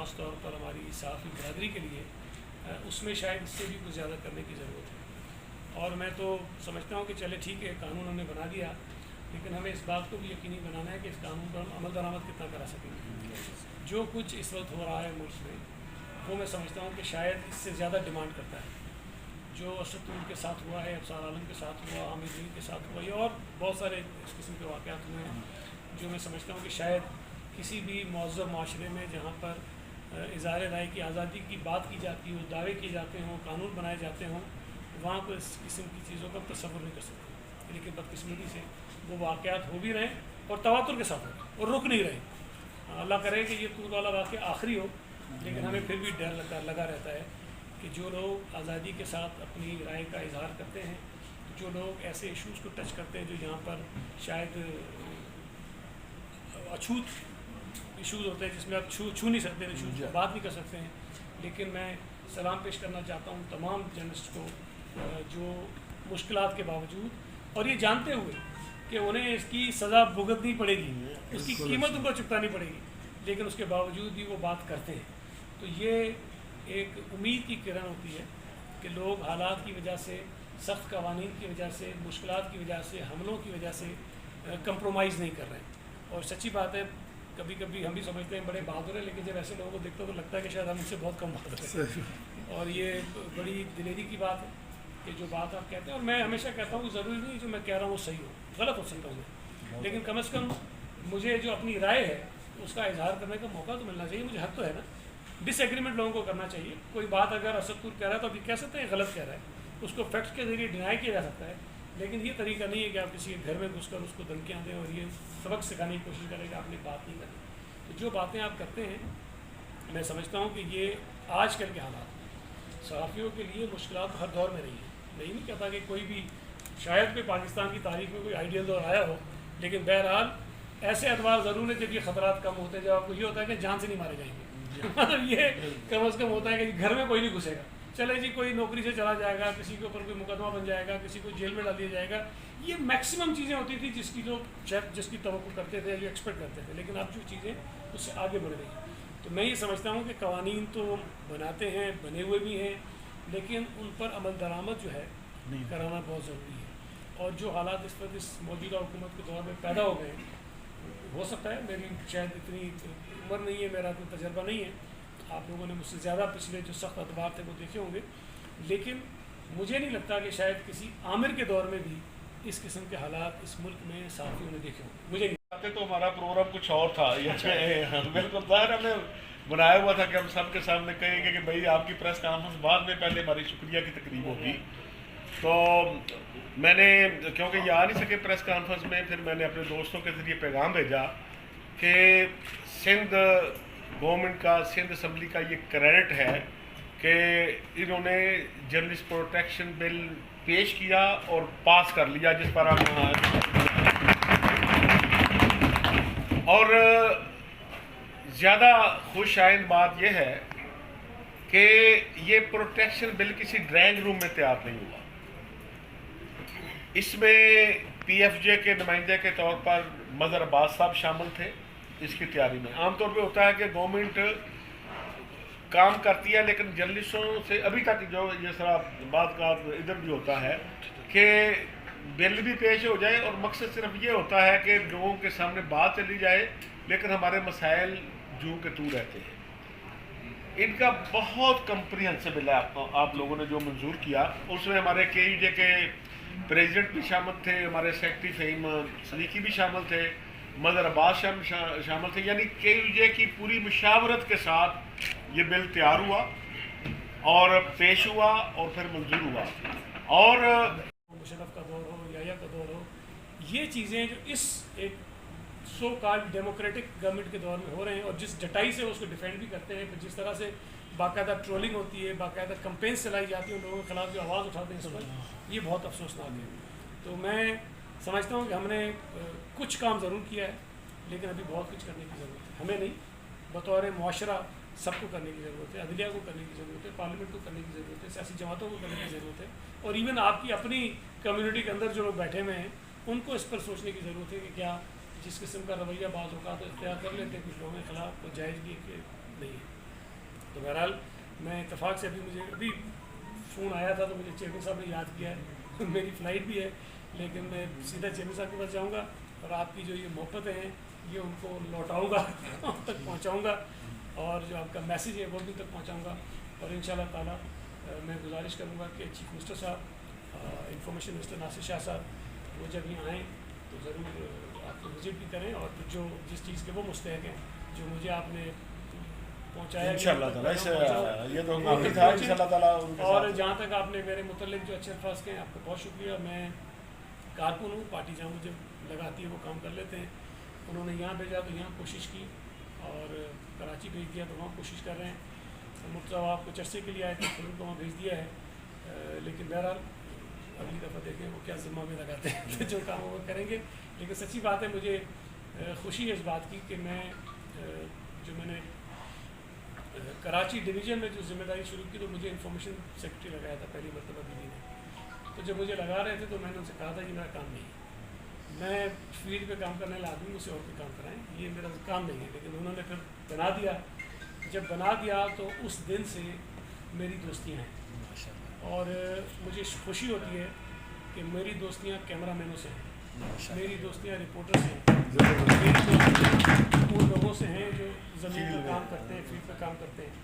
ख़ास तौर पर हमारी सहाफ़ी बरदरी के लिए उसमें शायद इससे भी कुछ ज़्यादा करने की ज़रूरत है। और मैं तो समझता हूँ कि चले ठीक है, कानून हमने बना दिया, लेकिन हमें इस बात को भी यकीनी बनाना है कि इस कानून पर हम अमल दरामद कितना करा सकेंगे। जो कुछ इस वक्त हो रहा है मुल्क में, वो मैं समझता हूँ कि शायद इससे ज़्यादा डिमांड करता है। जो असदुल के साथ हुआ है, अफसार आलम के साथ हुआ, हामिद अली के साथ हुआ, या और बहुत सारे इस किस्म के वाक़यात हुए हैं, जो मैं समझता हूँ कि शायद किसी भी मौज़ूद माशरे में जहाँ पर इज़हार राय की आज़ादी की बात की जाती हो, दावे किए जाते हों, कानून बनाए जाते हों, वहाँ पर इस किस्म की चीज़ों का तसव्वुर नहीं कर सकते। लेकिन बदकिस्मती से वो वाक़यात हो भी रहे और तवातुर के साथ हो और रुक नहीं रहे। अल्लाह करे कि ये तूर वाला वाक़या आखिरी हो, लेकिन हमें फिर भी डर लगा रहता है कि जो लोग आज़ादी के साथ अपनी राय का इजहार करते हैं, जो लोग ऐसे इशूज़ को टच करते हैं जो यहाँ पर शायद अछूत इशूज़ होते हैं, जिसमें आप छू नहीं सकते, इशूज़ पर बात नहीं कर सकते हैं। लेकिन मैं सलाम पेश करना चाहता हूँ तमाम जर्नलिस्ट को, जो मुश्किलात के बावजूद और ये जानते हुए कि उन्हें इसकी सज़ा भुगतनी पड़ेगी, उसकी कीमत उनको चुकानी पड़ेगी, लेकिन उसके बावजूद भी वो बात करते हैं। तो ये एक उम्मीद की किरण होती है कि लोग हालात की वजह से, सख्त कवानीन की वजह से, मुश्किलात की वजह से, हमलों की वजह से कंप्रोमाइज़ नहीं कर रहे हैं। और सच्ची बात है, कभी कभी हम भी समझते हैं बड़े बहादुर हैं, लेकिन जब ऐसे लोगों को देखते हो तो लगता है कि शायद हम इनसे बहुत कम बहादुर हैं। और ये बड़ी दिलेरी की बात है कि जो बात आप कहते हैं, और मैं हमेशा कहता हूँ कि ज़रूरी नहीं जो मैं कह रहा हूँ वो सही हो, गलत हो सकता हूँ मैं, लेकिन कम से कम मुझे जो अपनी राय है उसका इजहार करने का मौका तो मिलना चाहिए। मुझे हक तो है ना, डिसएग्रीमेंट लोगों को करना चाहिए। कोई बात अगर असदुल कह रहा है तो अभी कह सकते हैं गलत कह रहा है, उसको फैक्ट्स के ज़रिए डिनाई किया जा सकता है, लेकिन ये तरीका नहीं है कि आप किसी के घर में घुसकर उसको धमकियाँ दें और ये सबक सिखाने की कोशिश करें कि आपने बात नहीं करनी। तो जो बातें आप करते हैं, मैं समझता हूँ कि ये आजकल के हालात सहाफ़ियों के लिए मुश्किलात हर दौर में रही है। मैं ये नहीं कहता कि कोई भी, शायद कोई पाकिस्तान की तारीख में कोई आइडियल दौर आया हो, लेकिन बहरहाल ऐसे अदवार ज़रूर है जब ये ख़तरात कम होते हैं, जब आपको ये होता है कि जान से नहीं मारे जाएंगे। मतलब ये कम अज़ कम होता है कि घर में कोई नहीं घुसेगा, चले जी कोई नौकरी से चला जाएगा, किसी के ऊपर कोई मुकदमा बन जाएगा, किसी को जेल में डाल दिया जाएगा। ये मैक्सिमम चीज़ें होती थी जिसकी जो जिसकी तवक्को करते थे, जो एक्सपेक्ट करते थे, लेकिन अब जो चीज़ें उससे आगे बढ़ रही हैं। तो मैं ये समझता हूँ कि कवानीन तो बनाते हैं, बने हुए भी हैं, लेकिन उन पर अमल दरामद जो है कराना बहुत ज़रूरी है। और जो हालात इस वक्त इस मौजूदा हुकूमत के दौर में पैदा हो गए, हो सकता है मेरी शायद इतनी उम्र नहीं है, मेरा इतना तजर्बा नहीं है, आप लोगों ने मुझसे ज़्यादा पिछले जो सख्त अदवार थे वो देखे होंगे, लेकिन मुझे नहीं लगता कि शायद किसी आमिर के दौर में भी इस किस्म के हालात इस मुल्क में साथियों ने देखे होंगे। मुझे नहीं तो हमारा प्रोग्राम कुछ और था। बिल्कुल ज़ाहिर हमने बनाया हुआ था कि हम सबके सामने कहेंगे कि भाई आपकी प्रेस कॉन्फ्रेंस बाद में, पहले हमारी शुक्रिया की तकरीब होगी। तो मैंने, क्योंकि ये आ नहीं सके प्रेस कॉन्फ्रेंस में, फिर मैंने अपने दोस्तों के ज़रिए पैगाम भेजा कि सिंध गवर्नमेंट का, सिंध असम्बली का ये क्रेडिट है कि इन्होंने जर्नलिस्ट प्रोटेक्शन बिल पेश किया और पास कर लिया, जिस पर हम और ज़्यादा खुश आइंद बात यह है कि ये प्रोटेक्शन बिल किसी ड्राइंग रूम में तैयार नहीं हुआ। इसमें PFJ के नुमाइंदे के तौर पर मज़हर अब्बास साहब शामिल थे इसकी तैयारी में। आमतौर पे होता है कि गवर्नमेंट काम करती है, लेकिन जर्नलिस्टों से अभी तक जो ये सारा बात का इधर भी होता है कि बिल भी पेश हो जाए और मकसद सिर्फ ये होता है कि लोगों के सामने बात चली जाए, लेकिन हमारे मसाइल जूं के तू रहते हैं। इनका बहुत कम्प्रिहेंसिव बिल है आप लोगों ने जो मंजूर किया, उसमें हमारे KUJ के प्रेसिडेंट भी शामिल थे, हमारे सेक्रेटरी फ़हीम सदीकी भी शामिल थे, मज़हर अब्बास शामिल थे, यानी KUJ की पूरी मुशावरत के साथ ये बिल तैयार हुआ और पेश हुआ और फिर मंजूर हुआ। और मुशर्रफ का दौर हो, याया का दौर हो, ये चीज़ें जो इस एक सो कॉल्ड डेमोक्रेटिक गवर्नमेंट के दौर में हो रहे हैं, और जिस डटाई से वो उसको डिफेंड भी करते हैं, जिस तरह से बाकायदा ट्रोलिंग होती है, बाकायदा कंपेन्स चलाई जाती है उन लोगों के खिलाफ जो आवाज़ उठाते हैं इस पर, ये बहुत अफसोसनाक है। तो मैं समझता हूँ कि हमने कुछ काम ज़रूर किया है, लेकिन अभी बहुत कुछ करने की ज़रूरत है। हमें नहीं, बतौर मुआशरा सबको करने की ज़रूरत है, अदलिया को करने की ज़रूरत है, पार्लियामेंट को करने की ज़रूरत है, सियासी जमातों को करने की ज़रूरत है, और इवन आपकी अपनी कम्युनिटी के अंदर जो लोग बैठे हुए हैं उनको इस पर सोचने की ज़रूरत है कि क्या जिस किस्म का रवैया बाज़ औक़ात इख्तियार कर लेते हैं कुछ लोगों के ख़िलाफ़, वो जायज़ भी कि नहीं है। تو بہرحال میں اتفاق سے ابھی فون آیا تھا تو مجھے چیئرمین صاحب نے یاد کیا ہے میری فلائٹ بھی ہے لیکن میں سیدھا چیئرمین صاحب کے پاس جاؤں گا اور آپ کی جو یہ محبتیں ہیں یہ ان کو لوٹاؤں گا ان تک پہنچاؤں گا اور جو آپ کا میسیج ہے وہ بھی تک پہنچاؤں گا اور انشاءاللہ تعالیٰ میں گزارش کروں گا کہ چیف منسٹر صاحب انفارمیشن منسٹر ناصر شاہ صاحب وہ جب یہاں آئیں تو ضرور آپ کو وزٹ بھی کریں اور جو جس چیز کے وہ مستحق ہیں جو مجھے آپ نے پہنچایا انشاءاللہ تعالیٰ یہ تو امید ہے انشاءاللہ تعالیٰ. اور جہاں تک آپ نے میرے متعلق جو اچھے الفاظ کہیں آپ کا بہت شکریہ. میں کارکن ہوں, پارٹی جہاں مجھے لگاتی ہے وہ کام کر لیتے ہیں. انہوں نے یہاں بھیجا تو یہاں کوشش کی اور کراچی بھیج دیا تو وہاں کوشش کر رہے ہیں. مرتضیٰ آپ کچھ عرصے کے لیے آئے تھے پھر ان کو وہاں بھیج دیا ہے لیکن بہرحال اگلی دفعہ دیکھیں وہ کیا ذمہ میں لگاتے ہیں جو کام وہ کریں گے. لیکن سچی بات ہے مجھے خوشی ہے اس بات کی کہ میں نے کراچی ڈویژن میں جو ذمہ داری شروع کی تو مجھے انفارمیشن سیکرٹری لگایا تھا پہلی مرتبہ دلی نے. تو جب مجھے لگا رہے تھے تو میں نے ان سے کہا تھا یہ میرا کام نہیں ہے, میں فیلڈ پہ کام کرنے والا آدمی مجھ سے اور بھی کام کرائیں, یہ میرا کام نہیں ہے. لیکن انہوں نے پھر بنا دیا. جب بنا دیا تو اس دن سے میری دوستیاں ہیں اور مجھے خوشی ہوتی ہے کہ میری دوستیاں کیمرہ مینوں سے ہیں, میری دوستیاں رپورٹر سے ہیں, میری دوستیاں ان لوگوں سے ہیں جو زمین پہ کام کرتے ہیں, فیلڈ پہ کام کرتے ہیں.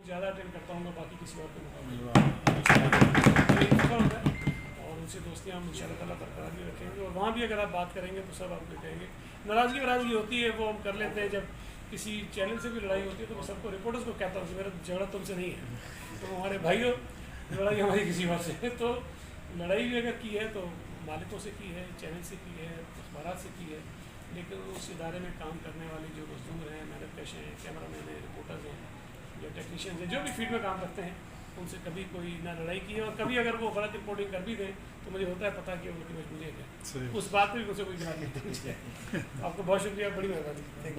زیادہ اٹینڈ کرتا ہوں گا باقی کسی اور کے مقابلے اور ان سے دوستیاں ہم ان شاء اللہ تعالیٰ برقرار بھی رکھیں گے. اور وہاں بھی اگر آپ بات کریں گے تو سب آپ کو کہیں گے. ناراضگی ہوتی ہے وہ ہم کر لیتے ہیں. جب کسی چینل سے بھی لڑائی ہوتی ہے تو میں سب کو رپورٹرز کو کہتا ہوں کہ میرا جھگڑا تم سے نہیں ہے, تو ہمارے بھائیوں لڑائی ہماری کسی اور سے ہے. تو لڑائی بھی اگر کی ہے تو مالکوں سے کی ہے, چینل سے کی ہے, اخبارات سے کی ہے, لیکن اس ادارے میں کام کرنے والے جو مزدور ہیں, محنت کش ہیں, کیمرہ مین ہیں, رپورٹرز ہیں یا ٹیکنیشینز ہیں, جو بھی فیلڈ میں کام کرتے ہیں, ان سے کبھی کوئی نہ لڑائی کی ہے. اور کبھی اگر وہ غلط رپورٹنگ کر بھی دیں تو مجھے ہوتا ہے پتہ کہ ان کی مجبوری ہے کیا, اس بات پہ بھی مجھے کوئی گناہ نہیں ہے. آپ کو بہت شکریہ, بڑی مہربانی.